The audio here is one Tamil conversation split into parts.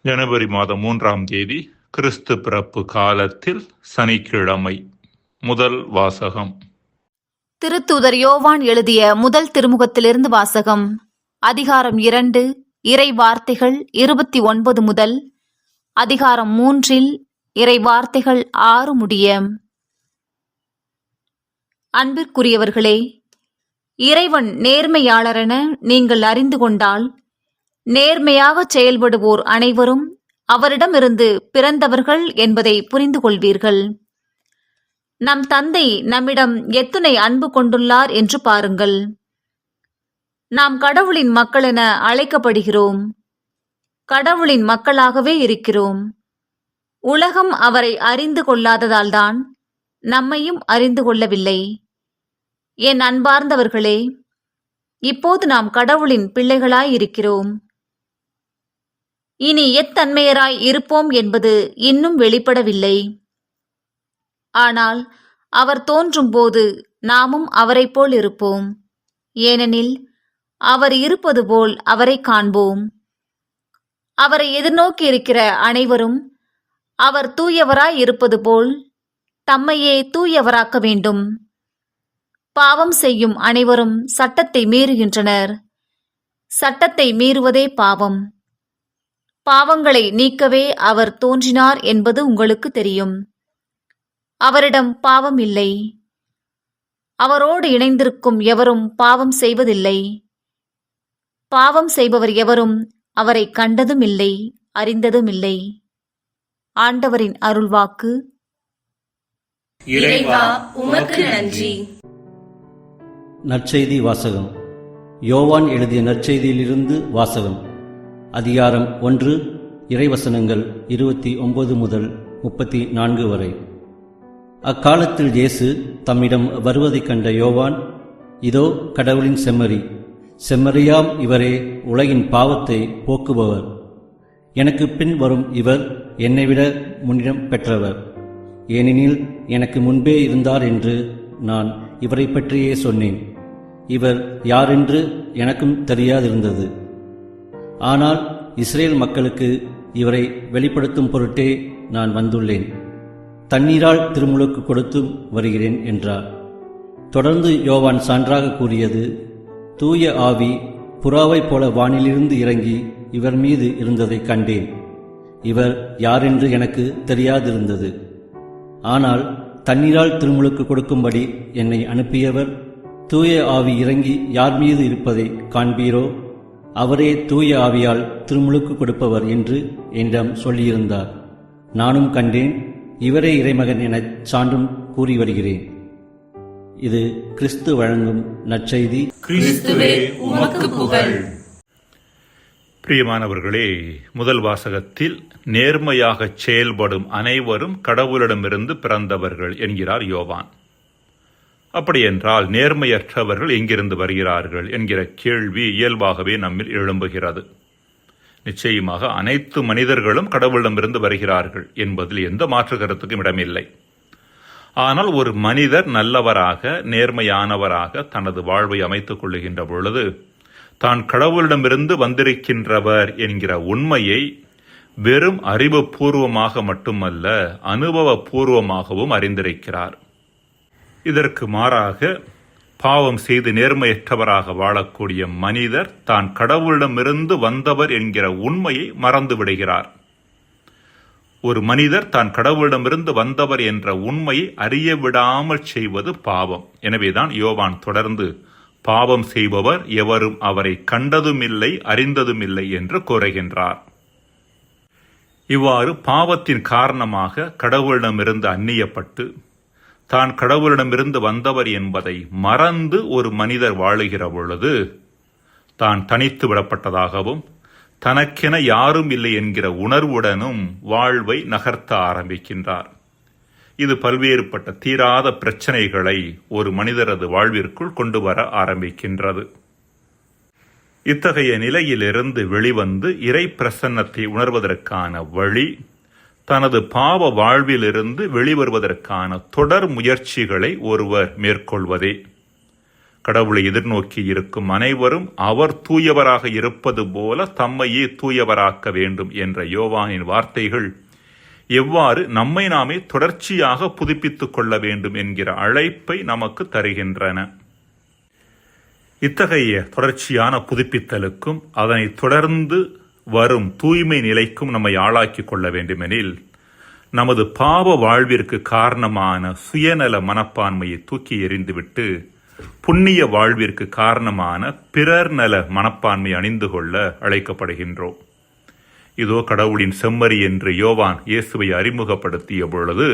ஜனவரி மாதம் 3ஆம் தேதி கிறிஸ்து பிறப்பு காலத்தில் சனிக்கிழமை. முதல் வாசகம். திருத்தூதர் யோவான் எழுதிய முதல் திருமுகத்திலிருந்து வாசகம். அதிகாரம் 2, இறை வார்த்தைகள் 29 முதல் அதிகாரம் 3 இறை வார்த்தைகள் 6 முடிய. அன்பிற்குரியவர்களே, இறைவன் நேர்மையாளரென நீங்கள் அறிந்து கொண்டால், நேர்மையாக செயல்படுவோர் அனைவரும் அவரிடமிருந்து பிறந்தவர்கள் என்பதை புரிந்து கொள்வீர்கள். நம் தந்தை நம்மிடம் எத்துணை அன்பு கொண்டுள்ளார் என்று பாருங்கள். நாம் கடவுளின் மக்கள் என அழைக்கப்படுகிறோம். கடவுளின் மக்களாகவே இருக்கிறோம். உலகம் அவரை அறிந்து கொள்ளாததால்தான் நம்மையும் அறிந்து கொள்ளவில்லை. என் அன்பார்ந்தவர்களே, இப்போது நாம் கடவுளின் பிள்ளைகளாய் இருக்கிறோம். இனி எத்தன்மையராய் இருப்போம் என்பது இன்னும் வெளிப்படவில்லை. ஆனால் அவர் தோன்றும் போது நாமும் அவரைப் போல் இருப்போம். ஏனெனில் அவர் இருப்பது போல் அவரை காண்போம். அவரை எதிர்நோக்கி இருக்கிற அனைவரும் அவர் தூயவராய் இருப்பது போல் தம்மையே தூயவராக்க வேண்டும். பாவம் செய்யும் அனைவரும் சட்டத்தை மீறுகின்றனர். சட்டத்தை மீறுவதே பாவம். பாவங்களை நீக்கவே அவர் தோன்றினார் என்பது உங்களுக்கு தெரியும். அவரிடம் பாவம் இல்லை. அவரோடு இணைந்திருக்கும் எவரும் பாவம் செய்வதில்லை. பாவம் செய்பவர் எவரும் அவரை கண்டதும் இல்லை, அறிந்ததும் இல்லை. ஆண்டவரின் அருள்வாக்கு. இறைவா, உமக்கு நன்றி. நற்செய்தி வாசகம். யோவான் எழுதிய நற்செய்தியிலிருந்து வாசகம். அதிகாரம் 1, இறைவசனங்கள் 29 முதல் 34 வரை. அக்காலத்தில் இயேசு தம்மிடம் வருவதைக் கண்ட யோவான், இதோ கடவுளின் செம்மறி, செம்மறியாம் இவரே உலகின் பாவத்தை போக்குபவர். எனக்கு பின் வரும் இவர் என்னைவிட முன்னிடம் பெற்றவர், ஏனெனில் எனக்கு முன்பே இருந்தார் என்று நான் இவரை பற்றியே சொன்னேன். இவர் யாரென்று எனக்கும் தெரியாதிருந்தது. ஆனால் இஸ்ரேல் மக்களுக்கு இவரை வெளிப்படுத்தும் பொருட்டே நான் வந்துள்ளேன். தண்ணீரால் திருமுழுக்கு கொடுத்தும் வருகிறேன் என்றார். தொடர்ந்து யோவான் சான்றாக கூறியது, தூய ஆவி புறாவைப் போல வானிலிருந்து இறங்கி இவர் மீது இருந்ததைக் கண்டேன். இவர் யாரென்று எனக்கு தெரியாதிருந்தது. ஆனால் தண்ணீரால் திருமுழுக்கு கொடுக்கும்படி என்னை அனுப்பியவர், தூய ஆவி இறங்கி யார் மீது இருப்பதை காண்பீரோ அவரே தூய ஆவியால் திருமுழுக்கு கொடுப்பவர் என்று என்னிடம் சொல்லியிருந்தார். நானும் கண்டேன். இவரே இறைமகன் எனச் சான்றும் கூறி வருகிறேன். இது கிறிஸ்து வழங்கும் நற்செய்தி. கிறிஸ்துவே, உமக்கு புகழ். பிரியமானவர்களே, முதல் வாசகத்தில் நேர்மையாக செயல்படும் அனைவரும் கடவுளிடமிருந்து பிறந்தவர்கள் என்கிறார் யோவான். அப்படியென்றால் நேர்மையற்றவர்கள் எங்கிருந்து வருகிறார்கள் என்கிற கேள்வி இயல்பாகவே நம்மில் எழும்புகிறது. நிச்சயமாக அனைத்து மனிதர்களும் கடவுளிடமிருந்து வருகிறார்கள் என்பதில் எந்த மாற்று கருத்துக்கும் இடமில்லை. ஆனால் ஒரு மனிதர் நல்லவராக, நேர்மையானவராக தனது வாழ்வை அமைத்துக் கொள்ளுகின்ற பொழுது தான் கடவுளிடமிருந்து வந்திருக்கின்றவர் என்கிற உண்மையை வெறும் அறிவுபூர்வமாக மட்டுமல்ல, அனுபவபூர்வமாகவும் அறிந்திருக்கிறார். இதற்கு மாறாக பாவம் செய்து நேர்மையற்றவராக வாழக்கூடிய மனிதர் தான் கடவுளிடமிருந்து வந்தவர் என்கிற உண்மையை மறந்து விடுகிறார். ஒரு மனிதர் தான் கடவுளிடமிருந்து வந்தவர் என்ற உண்மையை அறிய விடாமல் செய்வது பாவம். எனவேதான் யோவான் தொடர்ந்து பாவம் செய்பவர் எவரும் அவரை கண்டதுமில்லை, அறிந்ததுமில்லை என்று கூறுகின்றார். இவ்வாறு பாவத்தின் காரணமாக கடவுளிடமிருந்து அந்நியப்பட்டு தான் கடவுளிடமிருந்து வந்தவர் என்பதை மறந்து ஒரு மனிதர் வாழுகிற பொழுது தான் தனித்து விடப்பட்டதாகவும் தனக்கென யாரும் இல்லை என்கிற உணர்வுடனும் வாழ்வை நகர்த்த ஆரம்பிக்கின்றார். இது பல்வேறுபட்ட தீராத பிரச்சனைகளை ஒரு மனிதரது வாழ்விற்குள் கொண்டு வர ஆரம்பிக்கின்றது. இத்தகைய நிலையிலிருந்து வெளிவந்து இறை பிரசன்னத்தை உணர்வதற்கான வழி தனது பாவ வாழ்விலிருந்து வெளிவருவதற்கான தொடர் முயற்சிகளை ஒருவர் மேற்கொள்வதே. கடவுளை எதிர்நோக்கி இருக்கும் அனைவரும் அவர் தூயவராக இருப்பது போல தம்மையே தூயவராக்க வேண்டும் என்ற யோவானின் வார்த்தைகள் எவ்வாறு நம்மை நாமே தொடர்ச்சியாக புதுப்பித்துக் கொள்ள வேண்டும் என்கிற அழைப்பை நமக்கு தருகின்றன. இத்தகைய தொடர்ச்சியான புதுப்பித்தலுக்கும் அதனை தொடர்ந்து வரும் தூய்மை நிலைக்கும் நம்மை ஆளாக்கிக் கொள்ள வேண்டுமெனில் நமது பாவ வாழ்விற்கு காரணமான சுயநல மனப்பான்மையை தூக்கி எறிந்துவிட்டு புண்ணிய வாழ்விற்கு காரணமான பிறர் நல மனப்பான்மை அணிந்து கொள்ள அழைக்கப்படுகின்றோம். இதோ கடவுளின் செம்மறி என்று யோவான் இயேசுவை அறிமுகப்படுத்திய பொழுது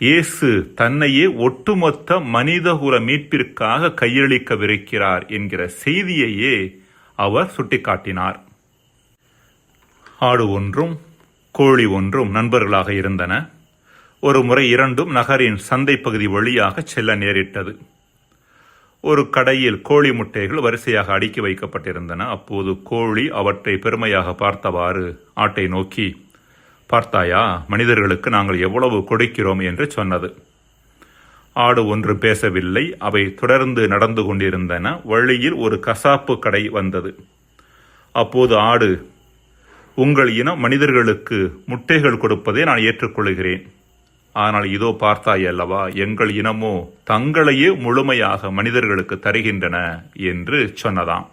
இயேசு தன்னையே ஒட்டுமொத்த மனிதகுல மீட்பிற்காக கையளிக்கவிருக்கிறார் என்கிற செய்தியையே அவர் சுட்டிக்காட்டினார். ஆடு ஒன்றும் கோழி ஒன்றும் நண்பர்களாக இருந்தன. ஒரு முறை இரண்டும் நகரின் சந்தை பகுதி வழியாக செல்ல நேரிட்டது. ஒரு கடையில் கோழி முட்டைகள் வரிசையாக அடுக்கி வைக்கப்பட்டிருந்தன. அப்போது கோழி அவற்றை பெருமையாக பார்த்தவாறு ஆட்டை நோக்கி, பார்த்தாயா, மனிதர்களுக்கு நாங்கள் எவ்வளவு கொடுக்கிறோம் என்று சொன்னது. ஆடு ஒன்று பேசவில்லை. அவை தொடர்ந்து நடந்து கொண்டிருந்தன. வழியில் ஒரு கசாப்பு கடை வந்தது. அப்போது ஆடு, உங்கள் இனம் மனிதர்களுக்கு முட்டைகள் கொடுப்பதை நான் ஏற்றுக்கொள்கிறேன். ஆனால் இதோ பார்த்தாய் அல்லவா, எங்கள் இனமோ தங்களையே முழுமையாக மனிதர்களுக்கு தருகின்றன என்று சொன்னதாம்.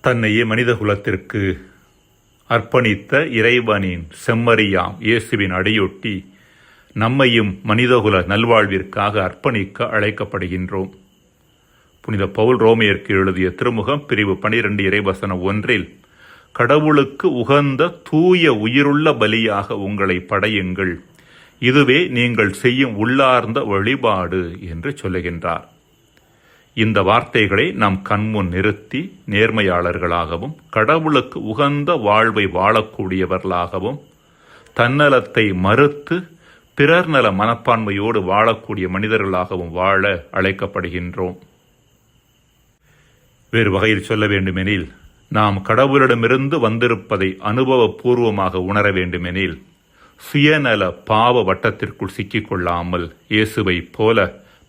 தன்னையே மனித குலத்திற்கு அர்ப்பணித்த இறைவனின் செம்மறியாம் இயேசுவின் அடியொட்டி நம்மையும் மனிதகுல நல்வாழ்விற்காக அர்ப்பணிக்க அழைக்கப்படுகின்றோம். புனித பவுல் ரோமையருக்கு எழுதிய திருமுகம் பிரிவு 12 இறைவசனம் 1 கடவுளுக்கு உகந்த தூய உயிருள்ள பலியாக உங்களை படையுங்கள், இதுவே நீங்கள் செய்யும் உள்ளார்ந்த வழிபாடு என்று சொல்லுகின்றார். இந்த வார்த்தைகளை நம் கண்முன் நிறுத்தி நேர்மையாளர்களாகவும் கடவுளுக்கு உகந்த வாழ்வை வாழக்கூடியவர்களாகவும் தன்னலத்தை மறுத்து பிறர் நல மனப்பான்மையோடு வாழக்கூடிய மனிதர்களாகவும் வாழ அழைக்கப்படுகின்றோம். வேறு வகையில் சொல்ல வேண்டுமெனில், நாம் கடவுளிடமிருந்து வந்திருப்பதை அனுபவபூர்வமாக உணர வேண்டுமெனில் சுயநல பாவ வட்டத்திற்குள் சிக்கிக்கொள்ளாமல் இயேசுவை போல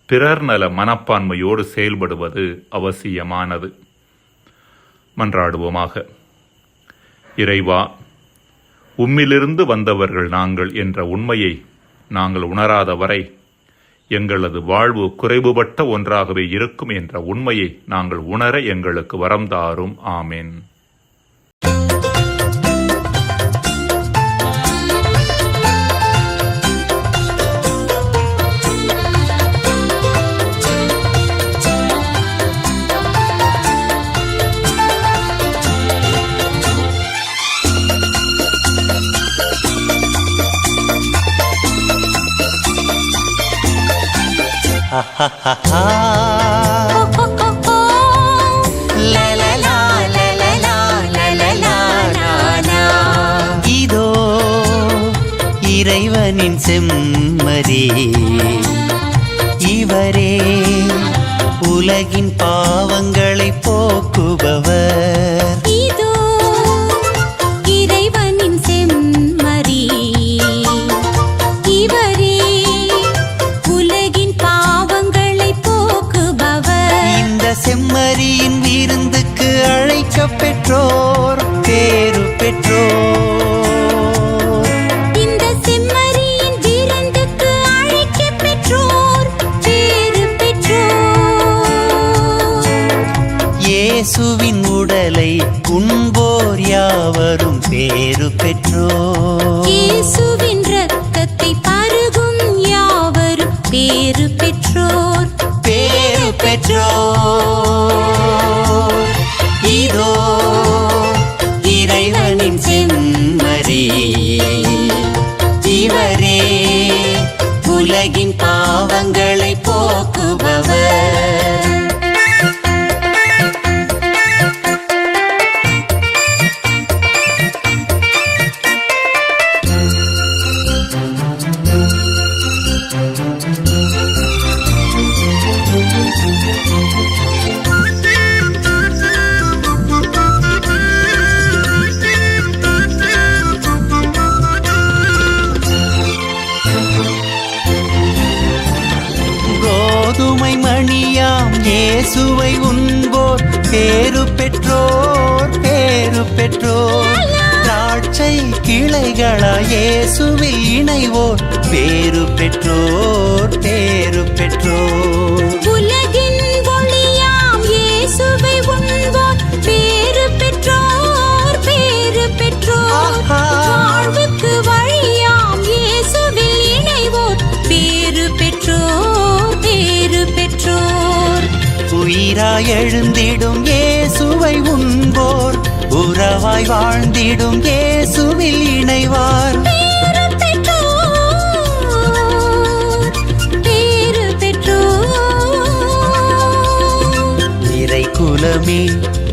பிறர் நல மனப்பான்மையோடு செயல்படுவது அவசியமானது. மன்றாடுவோமாக. இறைவா, உம்மிலிருந்து வந்தவர்கள் நாங்கள் என்ற உண்மையை நாங்கள் உணராத வரை எங்களது வாழ்வு குறைவுபட்ட ஒன்றாகவே இருக்கும் என்ற உண்மையை நாங்கள் உணர எங்களுக்கு வரம் தாரும். ஆமென். இதோ இறைவனின் செம்மறி, இவரே உலகின் பாவங்களை போக்குபவர். இதோ இறைவனின் செம்மறி, இவரே உலகின் பாவங்களை போக்குபவர். இந்த செம்மறியின் விருந்துக்கு அழைக்கப் பெற்றோர் பேரு பெற்றோர். இந்த செம்மறியின் விருந்துக்கு அழைக்கப் பெற்றோர் பேரு பெற்றோர். இயேசுவின் உடலை உண்போர் யாவரும் பேரு பெற்றோர். இயேசுவின் இரத்தத்தை பருகும் யாவரும் பேரு பெற்றோர். பேரு பெற்றோர். இதோ இறைவனின் செம்மறி, இவரே உலகின் பாவங்களை போக்குபவர். இயேசுவை உண்போர் பேரு பெற்றோர் பேரு பெற்றோர். திராட்சை கிளைகளா இயேசுவில் இணைவோர் பேரு பெற்றோர் பேரு பெற்றோர். உலகின் ஒளியாம் இயேசுவை உண்போர் பேறு பெற்றோர் பேறு பெற்றோர். வாழ்வுக்கு வழியாம் இயேசுவில் இணைவோர் பேறு பெற்றோர் பேறு பெற்றோர். உயிராய் எழுந்திடும் இயேசுவை உண்போர் உறவாய் வாழ்ந்திடும் இயேசுவில் இணைவார் பேறு பெற்றோர் பேறு பெற்றோர். இறை குலமே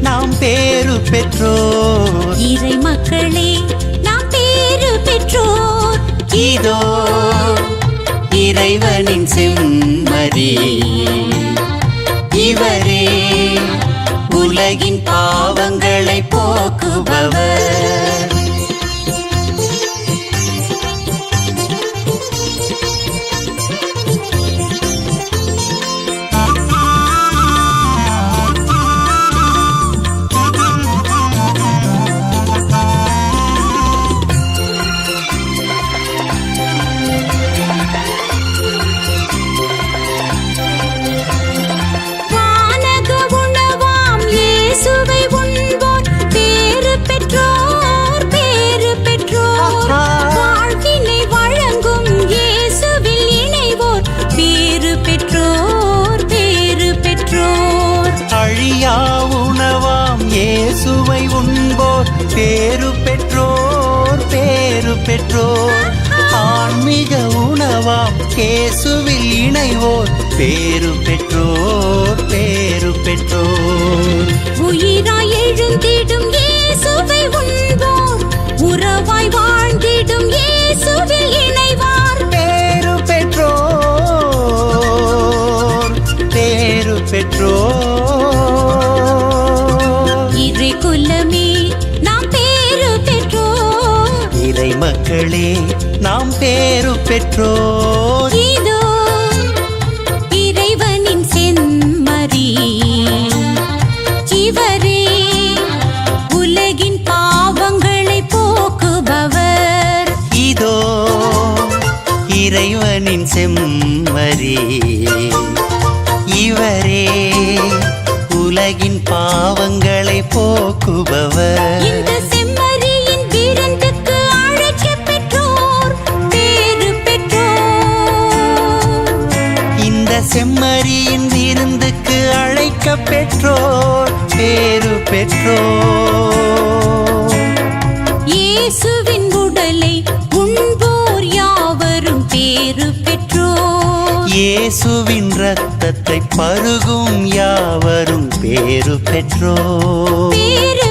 நாம் பேரு பெற்றோர். இறை மக்களே நாம் பேறு பெற்றோர். இதோ இறைவனின் செம்மறி இவரே உலகின் பாவங்களை போக்குபவர். வானக உணவாம் இயேசுவை உண்போர் பேறு பெற்றோர் பேறு பெற்றோர். வாழ்வினை வழங்கும் இயேசுவில் இணைவோர் பேறு பெற்றோர் பேறு பெற்றோர். அழியா உணவாம் இயேசுவை உண்போர் பேரு பெற்றோர் பேரு பெற்றோர். ஆன்மீக உணவாம் இயேசுவில் இணைவோர் பேரு பெற்றோர் பேரு பெற்றோர். உயிராய் எழுந்திடும் இயேசுவை உண்போர் உறவாய் வாழ்ந்திடும் இயேசுவில் இணைவார் பேரு பெற்றோர் பேரு பெற்றோர். இறை குலமே நாம் பேறு பெற்றோர். இறை மக்களே நாம் பேரு பெற்றோர். இதோ இறைவனின் செம்மறி இவரே உலகின் பாவங்களை போக்குபவர். இதோ இறைவனின் செம்மறி இவரே உலகின் பாவங்களை போக்குபவர். இந்த செம்மறியின் விருந்துக்கு அழைக்கப் பெற்றோர் பேறு பெற்றோர். இந்த செம்மறியின் விருந்துக்கு அழைக்க பெற்றோர் பேரு பெற்றோர். இயேசுவின் உடலை உண்போர் யாவரும் பேறு பெற்றோர். இயேசுவின் இரத்தத்தை பருகும் யாவரும் பேரு பெற்றோர் பேறு